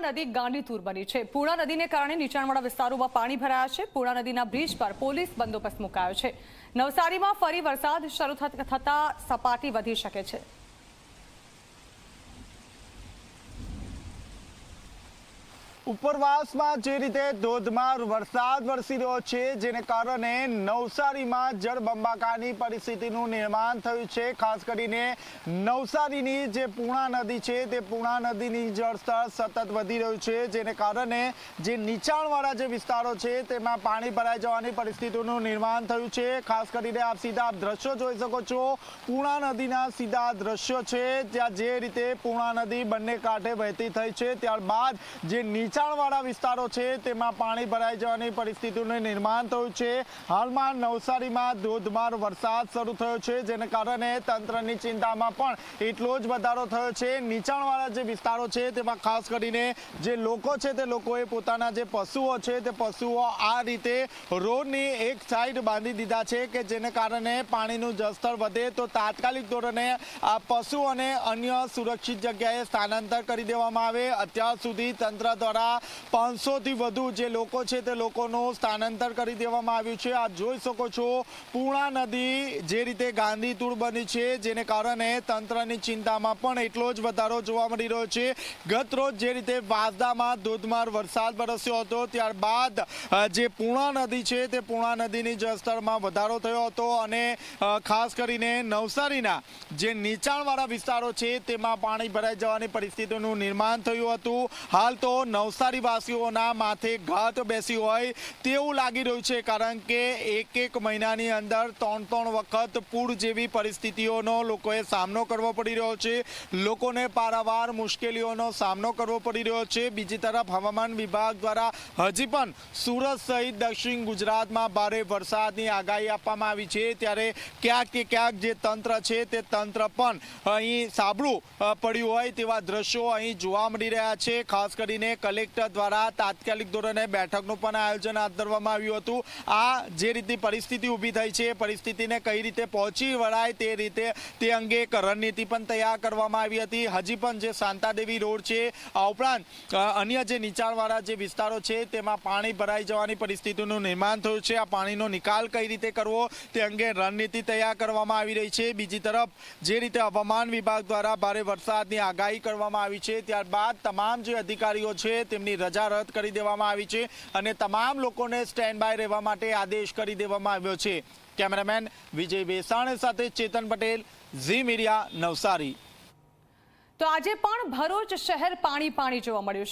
પૂર્ણા નદી ગાંડીતુર બની છે। પૂર્ણા નદીને કારણે નીચાણવાળા વિસ્તારોમાં પાણી ભરાયા છે। પૂર્ણા નદીના બ્રિજ પર પોલીસ બંદોબસ્ત મુકાયો છે। નવસારીમાં ફરી વરસાદ શરૂ થતા સપાટી વધી શકે છે। ઉપરવાસમાં જે રીતે ધોધમાર વરસાદ વરસી રહ્યો છે, જેને કારણે નવસારીમાં જળબંબાકારની પરિસ્થિતિનું નિર્માણ થયું છે। ખાસ કરીને નવસારીની જે પૂર્ણા નદી છે, તે પૂર્ણા નદીની જળસ્તર સતત વધી રહ્યું છે, જેને કારણે જે નીચાણવાળા જે વિસ્તારો છે તેમાં પાણી ભરાઈ જવાની પરિસ્થિતિનું નિર્માણ થયું છે। ખાસ કરીને આપ સીધા દ્રશ્યો જોઈ શકો છો। પૂર્ણા નદીના સીધા દ્રશ્યો છે, ત્યાં જે રીતે પૂર્ણા નદી બંને કાંઠે વહેતી થઈ છે, ત્યારબાદ જે નીચાણવાળા વિસ્તારો છે તેમાં પાણી ભરાઈ જવાની પરિસ્થિતિનું નિર્માણ થયું છે। હાલમાં નવસારીમાં ધોધમાર વરસાદ શરૂ થયો છે, જેને કારણે તંત્રની ચિંતામાં પણ એટલો જ વધારો થયો છે। નીચાણવાળા જે વિસ્તારો છે તેમાં ખાસ કરીને જે લોકો છે તે લોકોએ પોતાના જે પશુઓ છે તે પશુઓ આ રીતે રોડની એક સાઈડ બાંધી દીધા છે કે જેને કારણે પાણીનું જળસ્તર વધે તો તાત્કાલિક ધોરણે આ પશુઓને અન્ય સુરક્ષિત જગ્યાએ સ્થાનાંતર કરી દેવામાં આવે। અત્યાર સુધી તંત્ર દ્વારા 500 થી વધુ જે લોકો છે તે લોકોનું સ્થાનાંતર કરી દેવામાં આવ્યું છે। આપ જોઈ શકો છો પૂર્ણા નદી જે રીતે ગાંડીતુર બની છે, જેને કારણે તંત્રની ચિંતામાં પણ એટલો જ વધારો જોવા મળી રહ્યો છે। ગત રોજ જે રીતે વાંસદામાં ધોધમાર વરસાદ વરસ્યો હતો, ત્યારબાદ જે પૂર્ણા નદી છે તે પૂર્ણા નદીની જળસ્તરમાં વધારો થયો હતો અને ખાસ કરીને નવસારીના જે નીચાણવાળા વિસ્તારો છે તેમાં પાણી ભરાઈ જવાની પરિસ્થિતિનું નિર્માણ થયું હતું। હાલ તો નવસારી વાસીઓના માથે ઘાત બેસી હોય તેવું લાગી રહ્યું છે, કારણ કે એક મહિનાની અંદર 3 વખત પૂર જેવી પરિસ્થિતિઓનો લોકોએ સામનો કરવો પડી રહ્યો છે। લોકોને પારાવાર મુશ્કેલીઓનો સામનો કરવો પડી રહ્યો છે। બીજી તરફ હવામાન વિભાગ દ્વારા હજી પણ સુરત સહિત દક્ષિણ ગુજરાતમાં ભારે વરસાદની આગાહી આપવામાં આવી છે, ત્યારે ક્યાંક જે તંત્ર છે તે તંત્ર પણ અહીં સાબળું પડ્યું હોય તેવા દ્રશ્યો અહીં જોવા મળી રહ્યા છે। ખાસ કરીને કલેક્ટર દ્વારા તાત્કાલિક ધોરણે બેઠકનું પણ આયોજન હાથ ધરવામાં આવ્યું હતું। આ જે રીતે પરિસ્થિતિ ઊભી થઈ છે, પરિસ્થિતિને કઈ રીતે પહોંચી વળાય તે રીતે તે અંગે એક રણનીતિ પણ તૈયાર કરવામાં આવી હતી। હજી પણ જે શાંતાદેવી રોડ છે, આ ઉપરાંત અન્ય જે નીચાણવાળા જે વિસ્તારો છે તેમાં પાણી ભરાઈ જવાની પરિસ્થિતિનું નિર્માણ થયું છે। આ પાણીનો નિકાલ કઈ રીતે કરવો તે અંગે રણનીતિ તૈયાર કરવામાં આવી રહી છે। બીજી તરફ જે રીતે હવામાન વિભાગ દ્વારા ભારે વરસાદની આગાહી કરવામાં આવી છે, ત્યારબાદ તમામ જે અધિકારીઓ છે તેમની રજા રદ કરી દેવામાં આવી છે અને તમામ લોકોને સ્ટેન્ડ બાય રહેવા માટે આદેશ કરી દેવામાં આવ્યો છે। કેમેરામેન વિજય બેસાણે સાથે ચેતન પટેલ, ઝી મીડિયા, નવસારી। તો આજે પણ ભરૂચ શહેર પાણી જોવા મળ્યું છે।